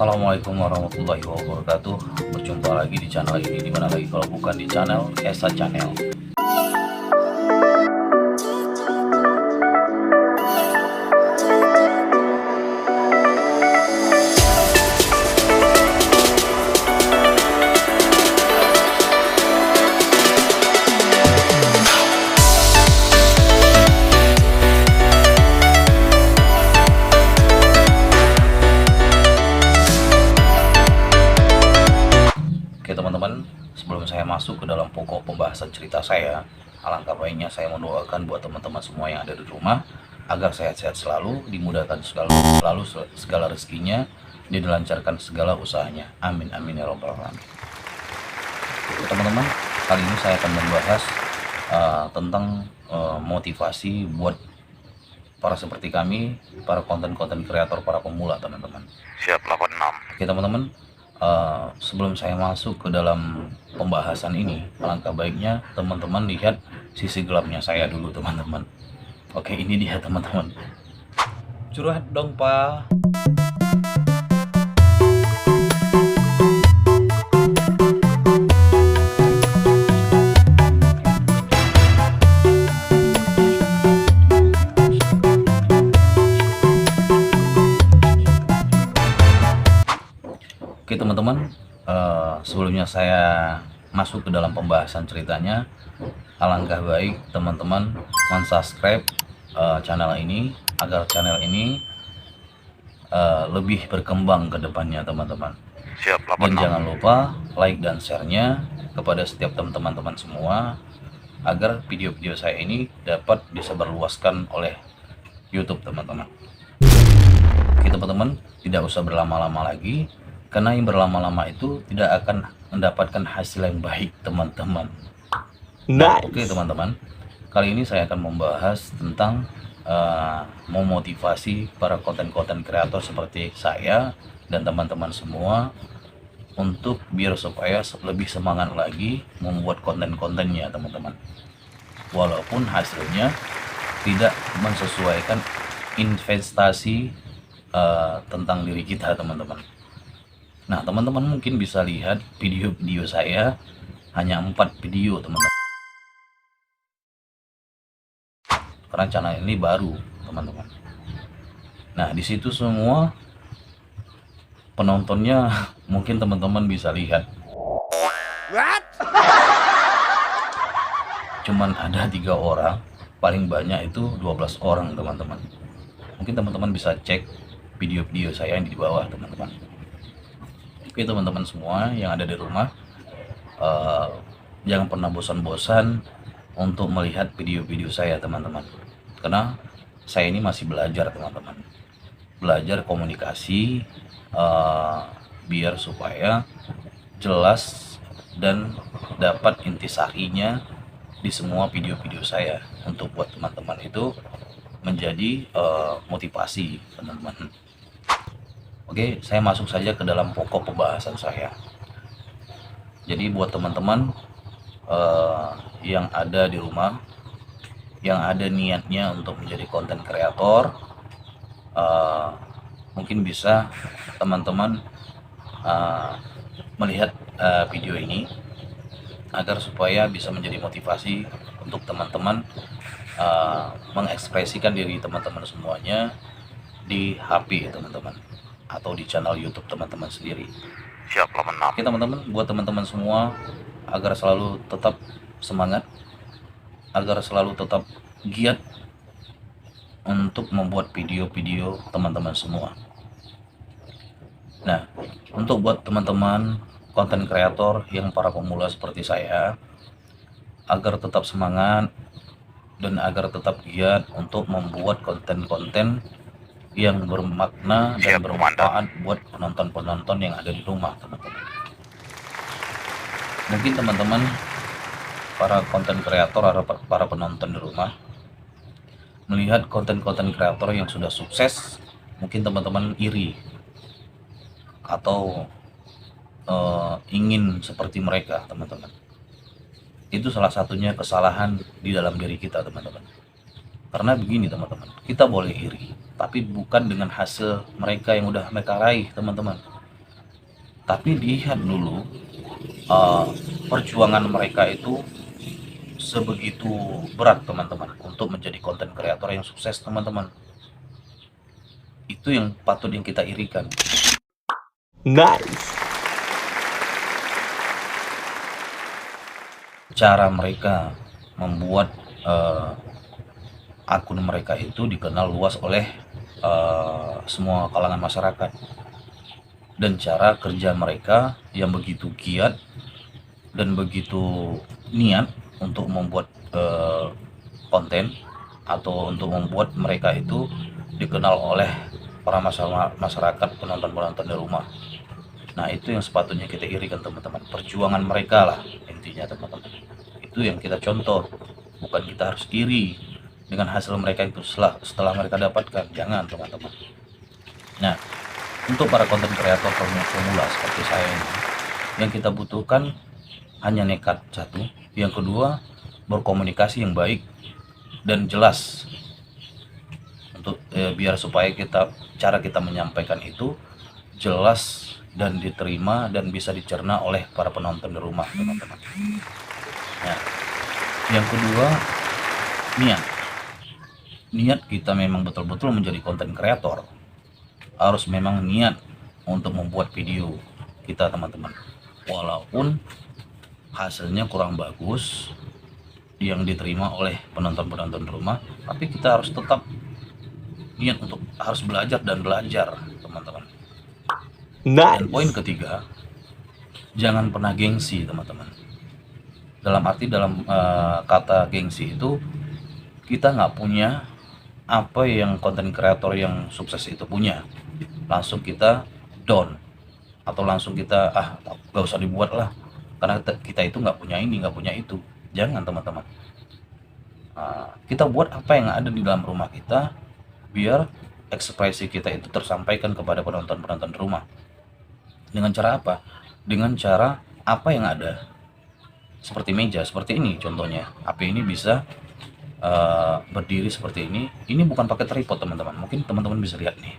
Assalamualaikum warahmatullahi wabarakatuh. Berjumpa lagi di channel ini, dimana lagi kalau bukan di channel Esa Channel. Oke teman-teman, sebelum saya masuk ke dalam pokok pembahasan cerita saya, alangkah baiknya saya mendoakan buat teman-teman semua yang ada di rumah agar sehat-sehat selalu, dimudahkan segala rezekinya, dan dilancarkan segala usahanya. Amin amin ya robbal alamin. Oke teman-teman, kali ini saya akan membahas tentang motivasi buat para seperti kami, para konten-konten kreator, para pemula teman-teman. Siap 86. Oke teman-teman, sebelum saya masuk ke dalam pembahasan ini, alangkah baiknya teman-teman lihat sisi gelapnya saya dulu teman-teman. Oke, ini dia teman-teman. Curhat dong pak. Oke teman-teman, sebelumnya saya masuk ke dalam pembahasan ceritanya, alangkah baik teman-teman mensubscribe channel ini agar channel ini lebih berkembang ke depannya teman-teman. Siap Dan 86. jangan lupa like dan share-nya kepada setiap teman-teman semua agar video-video saya ini dapat disebarluaskan oleh YouTube teman-teman. Oke teman-teman, tidak usah berlama-lama lagi, karena yang berlama-lama itu tidak akan mendapatkan hasil yang baik teman-teman. Nice. Oke teman-teman, kali ini saya akan membahas tentang memotivasi para konten-konten kreator seperti saya dan teman-teman semua untuk biar supaya lebih semangat lagi membuat konten-kontennya teman-teman, walaupun hasilnya tidak mensesuaikan investasi tentang diri kita teman-teman. Nah teman-teman mungkin bisa lihat video-video saya hanya 4 video teman-teman, karena channel ini baru teman-teman. Nah di situ semua penontonnya mungkin teman-teman bisa lihat cuman ada 3 orang, paling banyak itu 12 orang teman-teman. Mungkin teman-teman bisa cek video-video saya yang di bawah teman-teman. Oke teman-teman semua yang ada di rumah, jangan pernah bosan-bosan untuk melihat video-video saya teman-teman, karena saya ini masih belajar teman-teman, belajar komunikasi biar supaya jelas dan dapat intisarinya di semua video-video saya, untuk buat teman-teman itu menjadi motivasi teman-teman. Oke, saya masuk saja ke dalam pokok pembahasan saya. Jadi buat teman-teman yang ada di rumah, yang ada niatnya untuk menjadi konten kreator, mungkin bisa teman-teman melihat video ini agar supaya bisa menjadi motivasi untuk teman-teman mengekspresikan diri teman-teman semuanya di HP teman-teman, atau di channel YouTube teman-teman sendiri. Siap 86. Oke teman-teman, buat teman-teman semua agar selalu tetap semangat, agar selalu tetap giat untuk membuat video-video teman-teman semua. Nah, untuk buat teman-teman konten kreator yang para pemula seperti saya, agar tetap semangat dan agar tetap giat untuk membuat konten-konten yang bermakna dan Siap, bermanfaat buat penonton-penonton yang ada di rumah teman-teman. Mungkin teman-teman para konten kreator atau para penonton di rumah melihat konten-konten kreator yang sudah sukses, mungkin teman-teman iri atau ingin seperti mereka teman-teman. Itu salah satunya kesalahan di dalam diri kita teman-teman. Karena begini teman-teman, kita boleh iri, tapi bukan dengan hasil mereka yang udah mereka raih teman-teman. Tapi lihat dulu uh, perjuangan mereka itu sebegitu berat teman-teman untuk menjadi konten kreator yang sukses teman-teman. Itu yang patut yang kita irikan. Nice. Cara mereka membuat akun mereka itu dikenal luas oleh semua kalangan masyarakat, dan cara kerja mereka yang begitu giat dan begitu niat untuk membuat konten atau untuk membuat mereka itu dikenal oleh para masyarakat penonton-penonton di rumah. Nah, itu yang sepatutnya kita irikan teman-teman, perjuangan mereka lah intinya teman-teman. Itu yang kita contoh, bukan kita harus iri dengan hasil mereka itu setelah mereka dapatkan, jangan teman-teman. Nah, untuk para konten kreator pemula seperti saya ini, yang kita butuhkan hanya nekat satu, yang kedua berkomunikasi yang baik dan jelas untuk biar supaya cara kita menyampaikan itu jelas dan diterima dan bisa dicerna oleh para penonton di rumah teman-teman. Nah, yang kedua niat kita memang betul-betul menjadi konten kreator, harus memang niat untuk membuat video kita teman-teman, walaupun hasilnya kurang bagus yang diterima oleh penonton-penonton rumah, tapi kita harus tetap niat untuk harus belajar teman-teman. Nice. Dan poin ketiga, jangan pernah gengsi teman-teman. Dalam kata gengsi itu, kita nggak punya apa yang konten kreator yang sukses itu punya, langsung kita down atau langsung kita gak usah dibuat lah karena kita itu nggak punya ini nggak punya itu. Jangan teman-teman, kita buat apa yang ada di dalam rumah kita biar ekspresi kita itu tersampaikan kepada penonton-penonton rumah. Dengan cara apa? Dengan cara apa yang ada, seperti meja seperti ini contohnya. HP ini bisa berdiri seperti ini. Ini bukan pakai tripod teman-teman, mungkin teman-teman bisa lihat nih.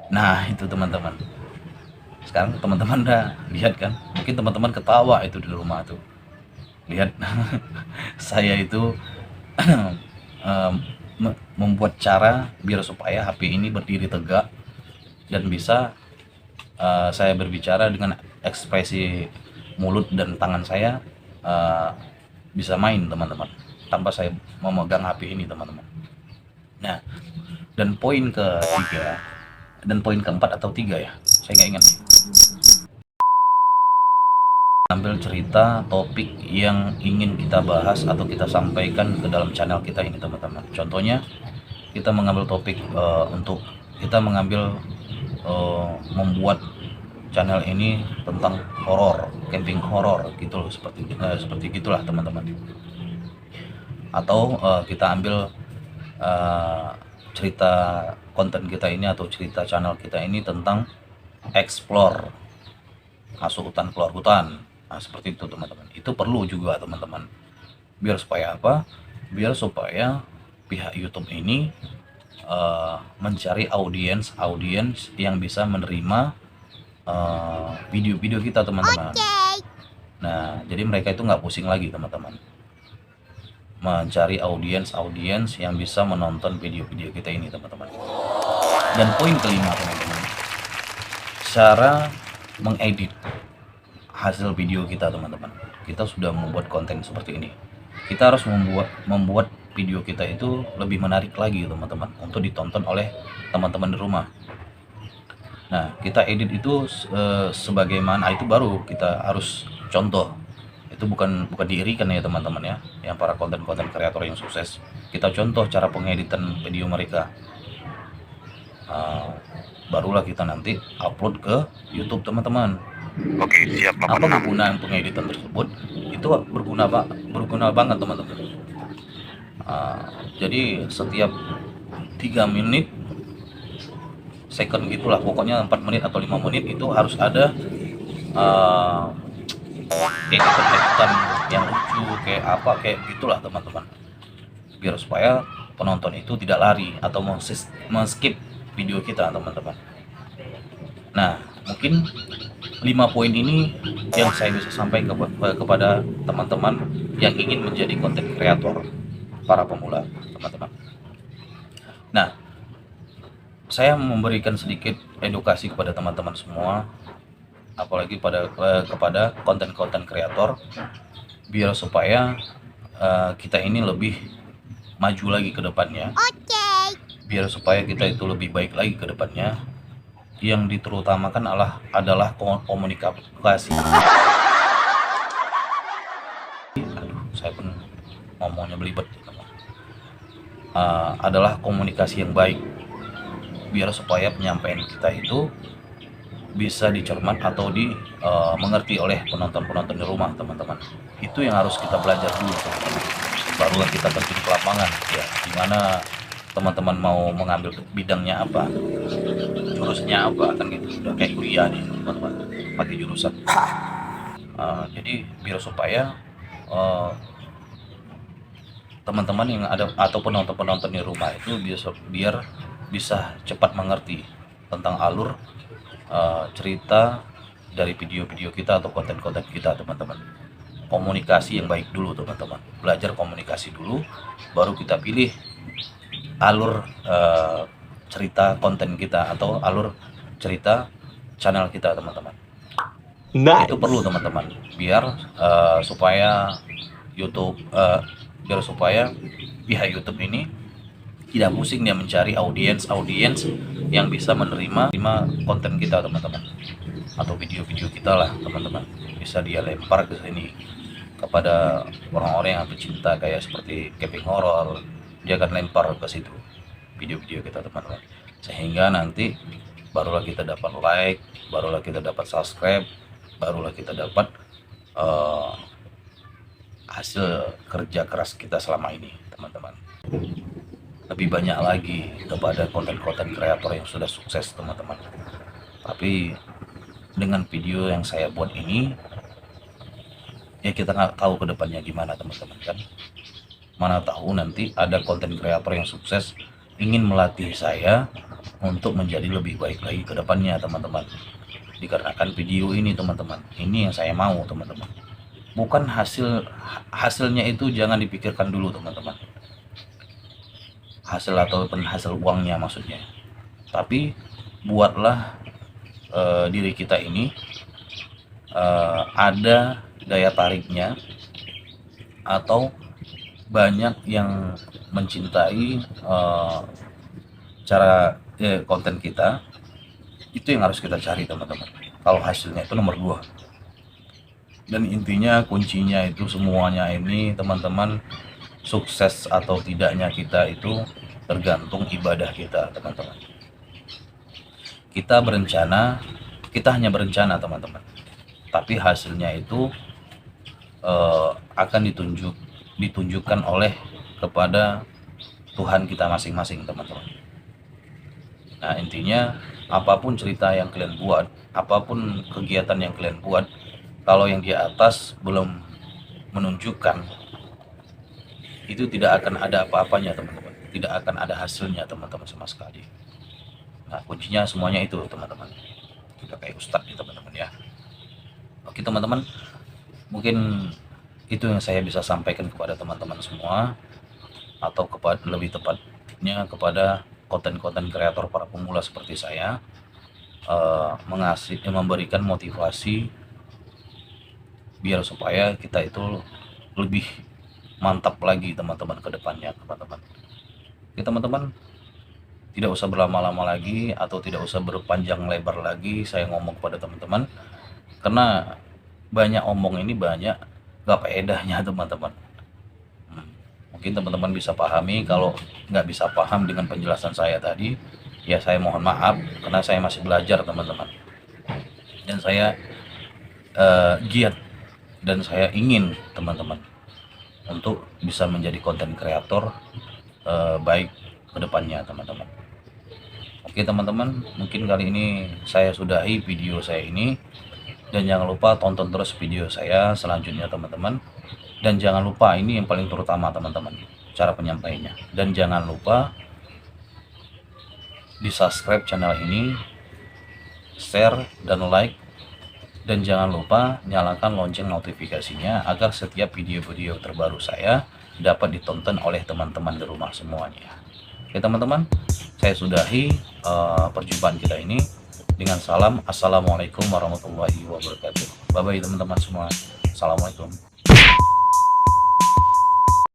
Nah itu teman-teman, sekarang teman-teman udah lihat kan, mungkin teman-teman ketawa itu di rumah tuh, lihat saya itu membuat cara biar supaya HP ini berdiri tegak dan bisa saya berbicara dengan ekspresi mulut dan tangan saya bisa main teman-teman, tanpa saya memegang HP ini teman-teman. Nah, dan poin ketiga dan poin keempat atau tiga ya, saya nggak ingat nih. Ambil cerita topik yang ingin kita bahas atau kita sampaikan ke dalam channel kita ini teman-teman. Contohnya kita mengambil topik untuk kita membuat channel ini tentang horor, camping horor gitu loh, seperti gitulah teman-teman. Atau kita ambil cerita konten kita ini atau cerita channel kita ini tentang explore, masuk hutan keluar hutan. Nah seperti itu teman-teman, itu perlu juga teman-teman, biar supaya apa, biar supaya pihak YouTube ini mencari audiens yang bisa menerima video-video kita teman-teman. Nah jadi mereka itu nggak pusing lagi teman-teman mencari audiens yang bisa menonton video-video kita ini teman-teman. Dan poin kelima teman-teman, cara mengedit hasil video kita teman-teman. Kita sudah membuat konten seperti ini, kita harus membuat video kita itu lebih menarik lagi teman-teman untuk ditonton oleh teman-teman di rumah. Nah kita edit itu sebagaimana itu baru kita harus contoh. Itu bukan diirikan ya teman-teman ya, yang para konten-konten kreator yang sukses, kita contoh cara pengeditan video mereka, barulah kita nanti upload ke YouTube teman-teman. Oke, siap. Apa kegunaan pengeditan tersebut? Itu berguna banget teman-teman. Jadi setiap 3 menit second gitulah, pokoknya 4 menit atau 5 menit itu harus ada editan yang lucu kayak apa kayak gitulah teman-teman, biar supaya penonton itu tidak lari atau skip video kita teman-teman. Nah, mungkin 5 poin ini yang saya bisa sampaikan kepada teman-teman yang ingin menjadi konten kreator para pemula teman-teman. Nah, saya memberikan sedikit edukasi kepada teman-teman semua, apalagi kepada konten-konten kreator, biar supaya kita ini lebih maju lagi ke depannya. Biar supaya kita itu lebih baik lagi ke depannya. Yang diterutamakan adalah komunikasi. Aduh, saya pun ngomongnya belibet. Adalah komunikasi yang baik, biar supaya penyampaian kita itu bisa dicermat atau mengerti oleh penonton-penonton di rumah teman-teman. Itu yang harus kita belajar dulu teman-teman. Barulah kita terjun ke lapangan ya, dimana teman-teman mau mengambil bidangnya apa, jurusannya apa, kan gitu. Udah kayak kuliah nih teman-teman, pakai jurusan. Jadi biar supaya teman-teman yang ada atau penonton di rumah itu biar bisa cepat mengerti tentang alur cerita dari video-video kita atau konten-konten kita teman-teman. Komunikasi yang baik dulu teman-teman, belajar komunikasi dulu, baru kita pilih alur cerita konten kita atau alur cerita channel kita teman-teman. Nice. Itu perlu teman-teman, biar supaya YouTube biar supaya pihak YouTube ini tidak pusing dia mencari audiens yang bisa menerima konten kita teman-teman, atau video-video kita lah teman-teman. Bisa dia lempar ke sini kepada orang-orang yang pecinta kayak seperti camping horror, dia akan lempar ke situ video-video kita teman-teman, sehingga nanti barulah kita dapat like, barulah kita dapat subscribe, barulah kita dapat hasil kerja keras kita selama ini teman-teman. Lebih banyak lagi kepada konten-konten kreator yang sudah sukses teman-teman. Tapi dengan video yang saya buat ini, ya kita nggak tahu ke depannya gimana teman-teman kan. Mana tahu nanti ada konten kreator yang sukses ingin melatih saya untuk menjadi lebih baik lagi ke depannya teman-teman. Dikarenakan video ini teman-teman, ini yang saya mau teman-teman. Bukan hasilnya itu jangan dipikirkan dulu teman-teman, hasil ataupun hasil uangnya maksudnya, tapi buatlah diri kita ini ada daya tariknya atau banyak yang mencintai cara konten kita. Itu yang harus kita cari teman-teman. Kalau hasilnya itu nomor 2. Dan intinya kuncinya itu semuanya ini teman-teman, sukses atau tidaknya kita itu tergantung ibadah kita teman-teman. Kita hanya berencana teman-teman, tapi hasilnya itu akan ditunjukkan oleh kepada Tuhan kita masing-masing teman-teman. Nah intinya apapun cerita yang kalian buat, apapun kegiatan yang kalian buat, kalau yang di atas belum menunjukkan, itu tidak akan ada apa-apanya teman-teman, tidak akan ada hasilnya teman-teman sama sekali. Nah kuncinya semuanya itu teman-teman. Kita kayak ustadz nih teman-teman ya. Oke teman-teman, mungkin itu yang saya bisa sampaikan kepada teman-teman semua, atau lebih tepatnya kepada konten-konten kreator para pemula seperti saya, memberikan motivasi biar supaya kita itu lebih mantap lagi teman-teman ke depannya teman-teman. Oke teman-teman, tidak usah berlama-lama lagi atau tidak usah berpanjang lebar lagi saya ngomong kepada teman-teman, karena banyak omong ini banyak gak faedahnya teman-teman. Mungkin teman-teman bisa pahami. Kalau nggak bisa paham dengan penjelasan saya tadi, ya saya mohon maaf, karena saya masih belajar teman-teman, dan saya giat dan saya ingin teman-teman untuk bisa menjadi konten kreator baik ke depannya teman-teman. Oke teman-teman, mungkin kali ini saya sudahi video saya ini. Dan jangan lupa tonton terus video saya selanjutnya teman-teman. Dan jangan lupa, ini yang paling terutama teman-teman, cara penyampaiannya. Dan jangan lupa di subscribe channel ini, share dan like. Dan jangan lupa nyalakan lonceng notifikasinya agar setiap video-video terbaru saya dapat ditonton oleh teman-teman di rumah semuanya. Oke teman-teman, saya sudahi perjumpaan kita ini dengan salam. Assalamualaikum warahmatullahi wabarakatuh. Bye bye teman-teman semua. Assalamualaikum.